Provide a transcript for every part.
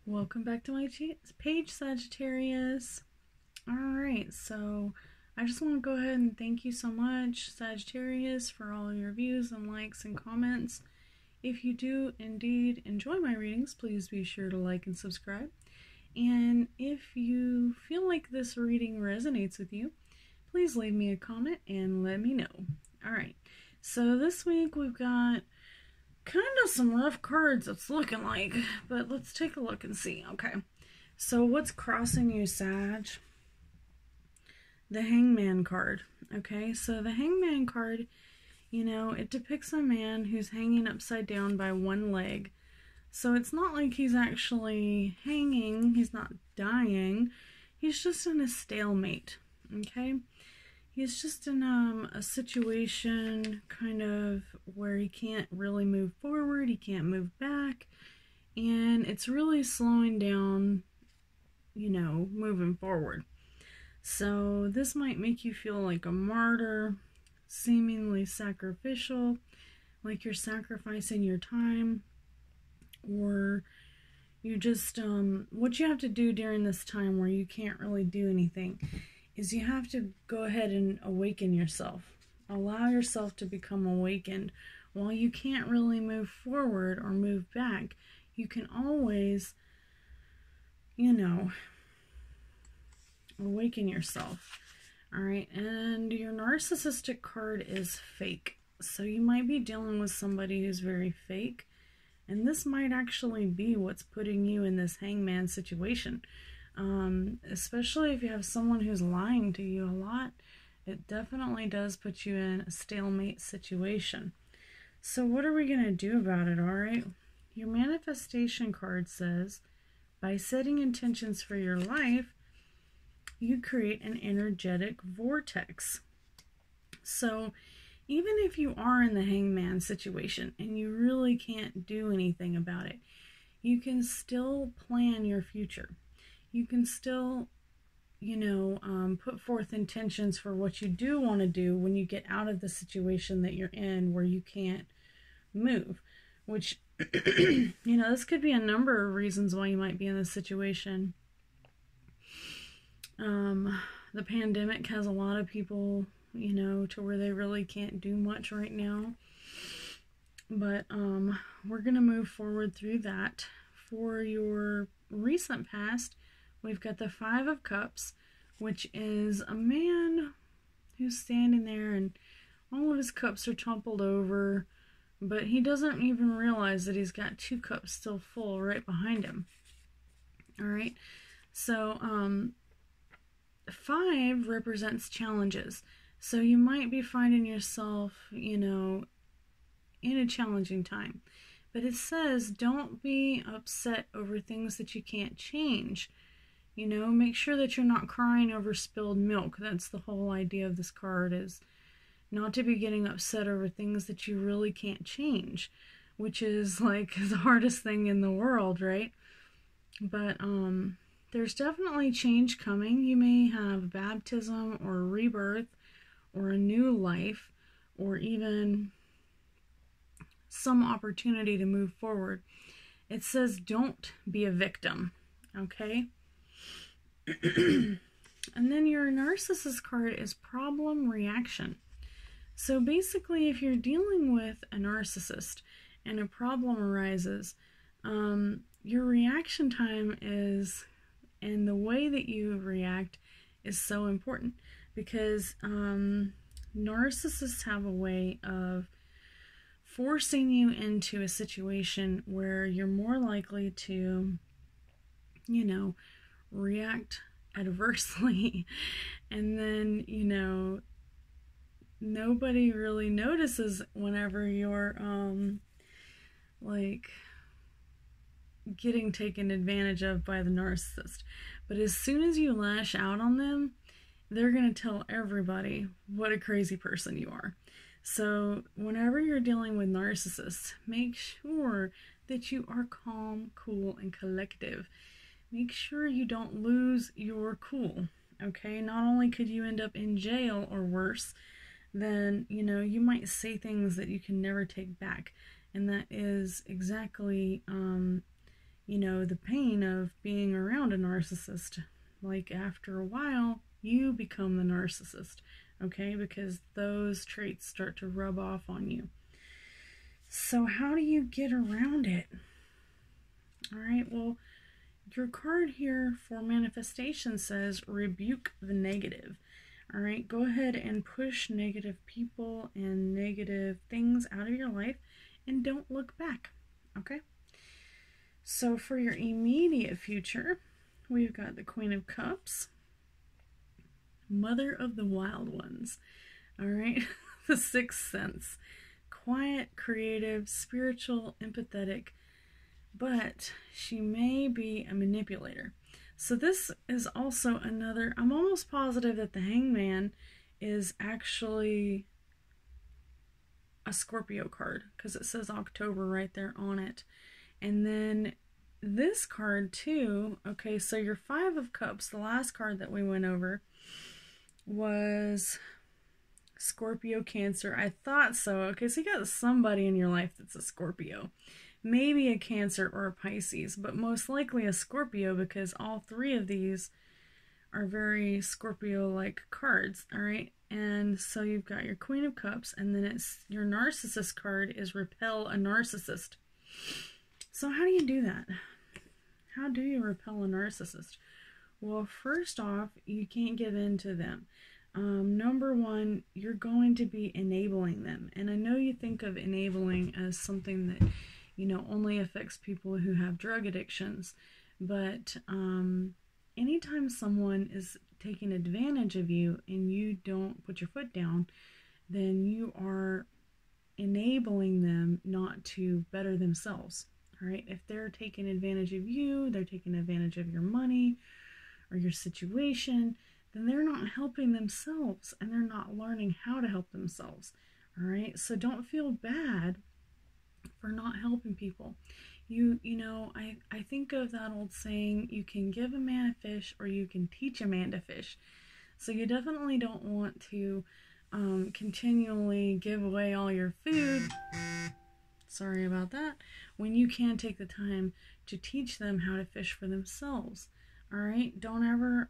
Welcome back to my page, Sagittarius. Alright, so I just want to go ahead and thank you so much, Sagittarius, for all your views and likes and comments. If you do indeed enjoy my readings, please be sure to like and subscribe. And if you feel like this reading resonates with you, please leave me a comment and let me know. Alright, so this week we've got kind of some rough cards, it's looking like, but let's take a look and see. Okay, so what's crossing you, Sag? The Hangman card. Okay, so the Hangman card, you know, it depicts a man who's hanging upside down by one leg. So it's not like he's actually hanging, he's not dying, he's just in a stalemate. Okay, he's just in a situation kind of where he can't really move forward, he can't move back, and it's really slowing down, you know, moving forward. So this might make you feel like a martyr, seemingly sacrificial, like you're sacrificing your time, or you just, what you have to do during this time where you can't really do anything is you have to go ahead and awaken yourself. Allow yourself to become awakened. While you can't really move forward or move back, you can always, you know, awaken yourself. Alright, and your narcissistic card is fake. So you might be dealing with somebody who's very fake, and this might actually be what's putting you in this hangman situation. Especially if you have someone who's lying to you a lot, it definitely does put you in a stalemate situation. So what are we going to do about it, alright? Your manifestation card says, by setting intentions for your life, you create an energetic vortex. So even if you are in the hangman situation and you really can't do anything about it, you can still plan your future. You can still, you know, put forth intentions for what you do want to do when you get out of the situation that you're in where you can't move. Which, you know, this could be a number of reasons why you might be in this situation. The pandemic has a lot of people, you know, to where they really can't do much right now. But we're going to move forward through that. For your recent past, we've got the Five of Cups, which is a man who's standing there and all of his cups are tumbled over, but he doesn't even realize that he's got two cups still full right behind him. Alright, so 5 represents challenges. So you might be finding yourself, you know, in a challenging time. But it says don't be upset over things that you can't change. You know, make sure that you're not crying over spilled milk. That's the whole idea of this card, is not to be getting upset over things that you really can't change, which is like the hardest thing in the world, right? But there's definitely change coming. You may have baptism or rebirth or a new life or even some opportunity to move forward. It says don't be a victim, okay? And then your narcissist card is problem reaction. So basically, if you're dealing with a narcissist and a problem arises, your reaction time is, and the way that you react is so important, because narcissists have a way of forcing you into a situation where you're more likely to, you know, react adversely, and then, you know, nobody really notices whenever you're like getting taken advantage of by the narcissist. But as soon as you lash out on them, they're going to tell everybody what a crazy person you are. So whenever you're dealing with narcissists, make sure that you are calm, cool, and collective. Make sure you don't lose your cool, okay? Not only could you end up in jail or worse, then, you know, you might say things that you can never take back. And that is exactly, the pain of being around a narcissist. Like, after a while, you become the narcissist, okay? Because those traits start to rub off on you. So how do you get around it? All right, well, your card here for manifestation says rebuke the negative. All right, go ahead and push negative people and negative things out of your life and don't look back, okay? So for your immediate future, we've got the Queen of Cups, Mother of the Wild Ones, all right? The Sixth Sense, quiet, creative, spiritual, empathetic, but she may be a manipulator. So this is also another, I'm almost positive that the Hangman is actually a Scorpio card because it says October right there on it. And then this card too, okay, so your Five of Cups, the last card that we went over, was Scorpio, Cancer. I thought so. Okay, so you got somebody in your life that's a Scorpio. Maybe a Cancer or a Pisces, but most likely a Scorpio because all three of these are very Scorpio-like cards, all right? And so you've got your Queen of Cups, and then it's your Narcissist card is Repel a Narcissist. So how do you do that? How do you repel a narcissist? Well, first off, you can't give in to them. Number one, you're going to be enabling them. And I know you think of enabling as something that, only affects people who have drug addictions. But anytime someone is taking advantage of you and you don't put your foot down, then you are enabling them not to better themselves. All right? If they're taking advantage of you, they're taking advantage of your money or your situation, then they're not helping themselves and they're not learning how to help themselves. All right? So don't feel bad for not helping people. I think of that old saying, you can give a man a fish or you can teach a man to fish. So you definitely don't want to continually give away all your food. Sorry about that. When you can take the time to teach them how to fish for themselves. All right? Don't ever,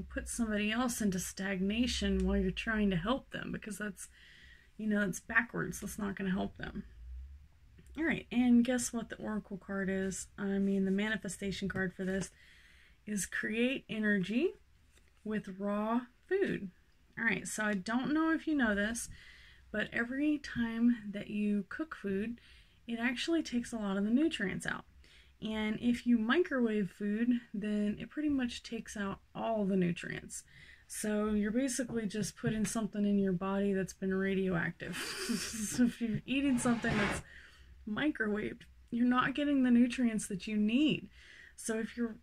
put somebody else into stagnation while you're trying to help them, because that's, it's backwards. That's not going to help them. All right, and guess what the Oracle card is? The manifestation card for this is create energy with raw food. All right, so I don't know if you know this, but every time that you cook food, it actually takes a lot of the nutrients out. And if you microwave food, then it pretty much takes out all the nutrients. So you're basically just putting something in your body that's been radioactive. So if you're eating something that's microwaved, you're not getting the nutrients that you need. So if you're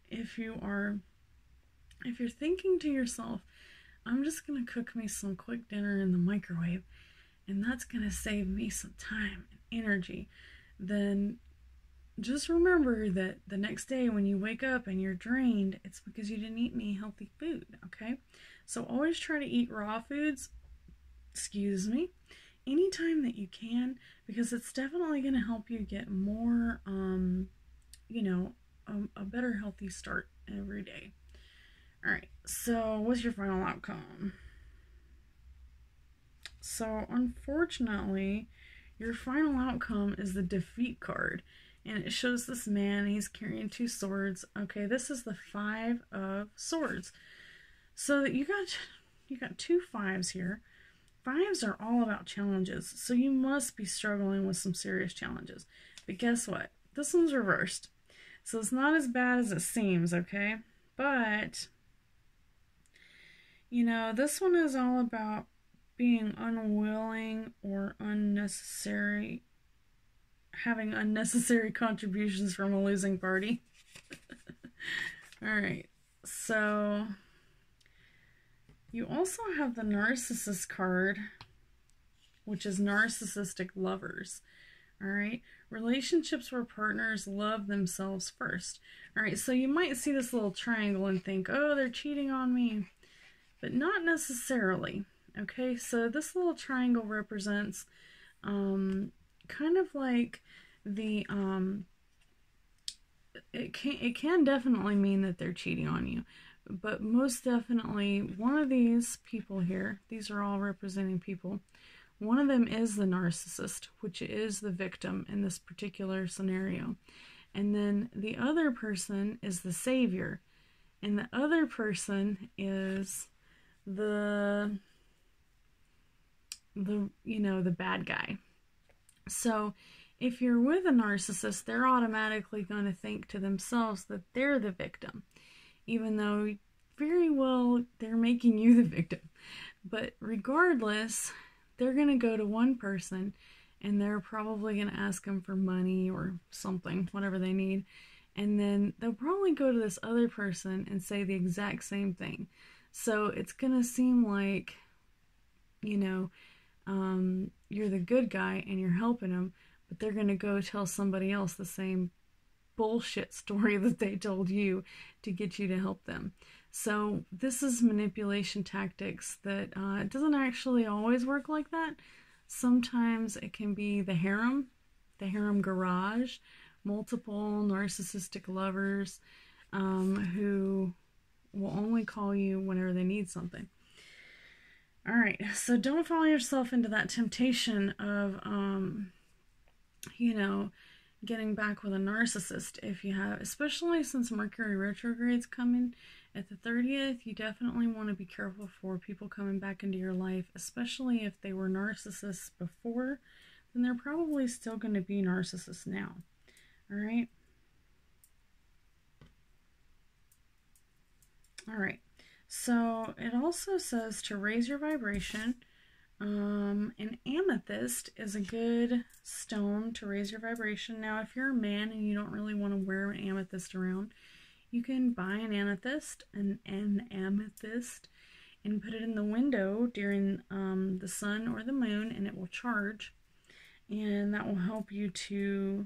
thinking to yourself, I'm just gonna cook me some quick dinner in the microwave and that's gonna save me some time and energy, then just remember that the next day when you wake up and you're drained, it's because you didn't eat any healthy food, okay? So always try to eat raw foods, anytime that you can, because it's definitely going to help you get more, a better healthy start every day. All right, so what's your final outcome? So unfortunately, your final outcome is the Defeat card. And it shows this man, he's carrying 2 swords. Okay, this is the 5 of Swords. So you got 2 5s here. 5s are all about challenges. So you must be struggling with some serious challenges. But guess what? This one's reversed. So it's not as bad as it seems, okay? But, this one is all about being unwilling or having unnecessary contributions from a losing party. Alright, so you also have the Narcissist card, which is Narcissistic Lovers. Alright, relationships where partners love themselves first. Alright, so you might see this little triangle and think, oh, they're cheating on me. But not necessarily. Okay, so this little triangle represents kind of like the it can definitely mean that they're cheating on you, but most definitely one of these people here, these are all representing people, one of them is the narcissist, which is the victim in this particular scenario, and then the other person is the savior, and the other person is the the bad guy. So if you're with a narcissist, they're automatically going to think to themselves that they're the victim, even though very well they're making you the victim. But regardless, they're going to go to one person and they're probably going to ask them for money or something, whatever they need. And then they'll probably go to this other person and say the exact same thing. So it's going to seem like, you're the good guy and you're helping them, but they're going to go tell somebody else the same bullshit story that they told you to get you to help them. So this is manipulation tactics that it doesn't actually always work like that. Sometimes it can be the harem garage, multiple narcissistic lovers who will only call you whenever they need something. All right, so don't fall yourself into that temptation of, getting back with a narcissist if you have, especially since Mercury retrograde's coming at the 30th, you definitely want to be careful for people coming back into your life, especially if they were narcissists before, then they're probably still going to be narcissists now. All right? All right. So it also says to raise your vibration. An amethyst is a good stone to raise your vibration. Now, if you're a man and you don't really want to wear an amethyst around, you can buy an amethyst, and put it in the window during the sun or the moon, and it will charge. And that will help you to,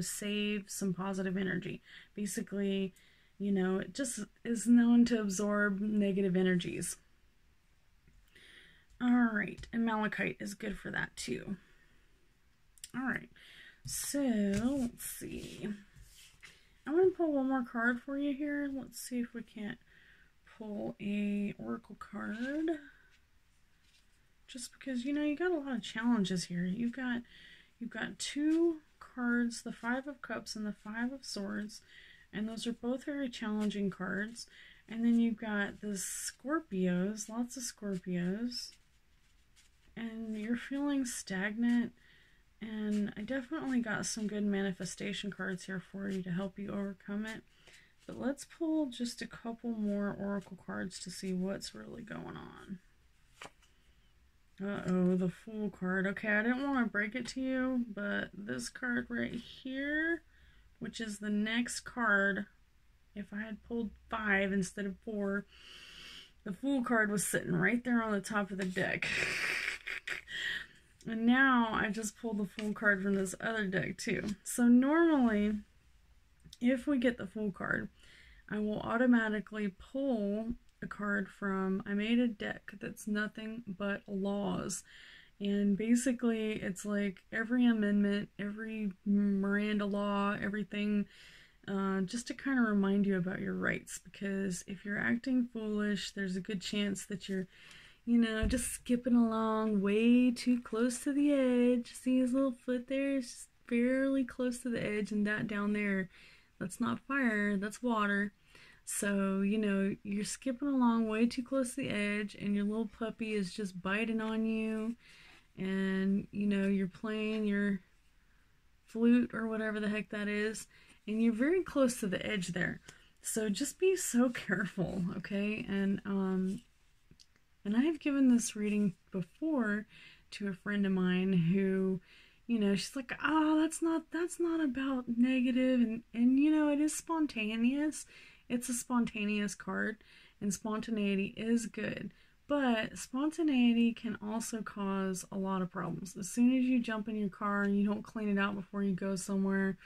save some positive energy. Basically, it just is known to absorb negative energies. Alright, and malachite is good for that too. Alright, so let's see. I'm going to pull one more card for you here. Let's see if we can't pull a oracle card. Just because, you got a lot of challenges here. You've got two cards, the Five of Cups and the Five of Swords. And those are both very challenging cards. And then you've got the Scorpios, lots of Scorpios. And you're feeling stagnant. And I definitely got some good manifestation cards here for you to help you overcome it. But let's pull just a couple more oracle cards to see what's really going on. Uh-oh, the Fool card. Okay, I didn't want to break it to you, but this card right here, which is the next card, if I had pulled 5 instead of 4, the Fool card was sitting right there on the top of the deck. And now I just pulled the Fool card from this other deck too. So normally, if we get the Fool card, I will automatically pull a card from, I made a deck that's nothing but laws. And basically, it's like every amendment, every Miranda law, everything, just to kind of remind you about your rights. Because if you're acting foolish, there's a good chance that you're, just skipping along way too close to the edge. See his little foot there? It's just fairly close to the edge, and that down there, that's not fire, that's water. So, you're skipping along way too close to the edge, and your little puppy is just biting on you. And, you're playing your flute or whatever the heck that is, and you're very close to the edge there. So just be so careful, okay? And I have given this reading before to a friend of mine who, she's like, oh, that's not about negative, and it is spontaneous. It's a spontaneous card, and spontaneity is good. But spontaneity can also cause a lot of problems. As soon as you jump in your car and you don't clean it out before you go somewhere,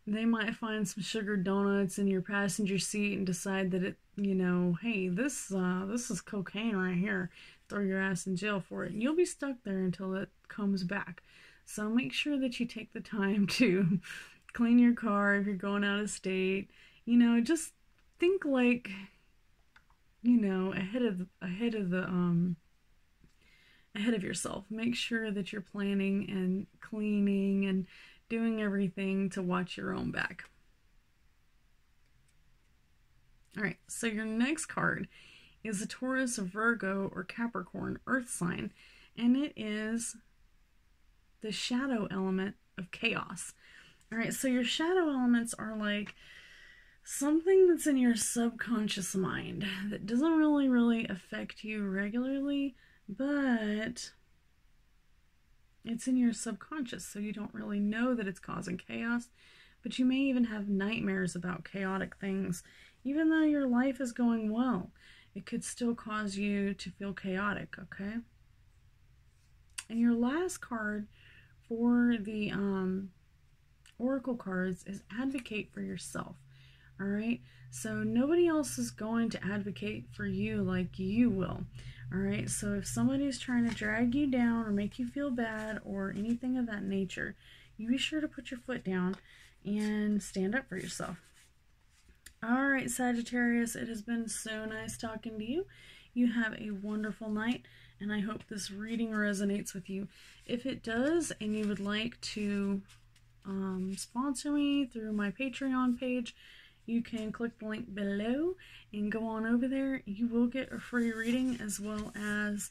they might find some sugar donuts in your passenger seat and decide that hey, this is cocaine right here. Throw your ass in jail for it. And you'll be stuck there until it comes back. So make sure that you take the time to clean your car if you're going out of state. You know, just think like, you know, ahead of yourself. Make sure that you're planning and cleaning and doing everything to watch your own back. All right, so your next card is a Taurus, Virgo, or Capricorn earth sign, and it is the shadow element of chaos. All right, so your shadow elements are like something that's in your subconscious mind that doesn't really affect you regularly, but it's in your subconscious, so you don't really know that it's causing chaos, but you may even have nightmares about chaotic things. Even though your life is going well, it could still cause you to feel chaotic, okay? And your last card for the oracle cards is advocate for yourself, all right? So nobody else is going to advocate for you like you will, all right? So if somebody's trying to drag you down or make you feel bad or anything of that nature, you be sure to put your foot down and stand up for yourself. All right, Sagittarius, it has been so nice talking to you. You have a wonderful night, and I hope this reading resonates with you. If it does, and you would like to sponsor me through my Patreon page, you can click the link below and go on over there. You will get a free reading, as well as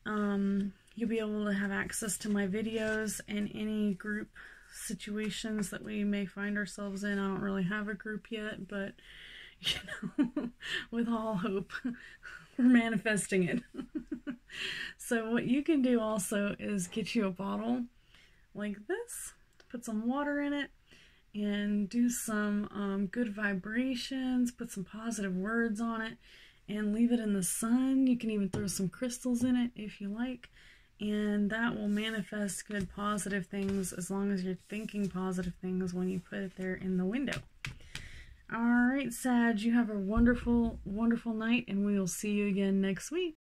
you'll be able to have access to my videos and any group situations that we may find ourselves in. I don't really have a group yet, but you know, with all hope, we're manifesting it. So what you can do also is get you a bottle like this, put some water in it, and do some good vibrations, put some positive words on it, and leave it in the sun. You can even throw some crystals in it if you like. And that will manifest good positive things as long as you're thinking positive things when you put it there in the window. All right, Sag, you have a wonderful, wonderful night, and we will see you again next week.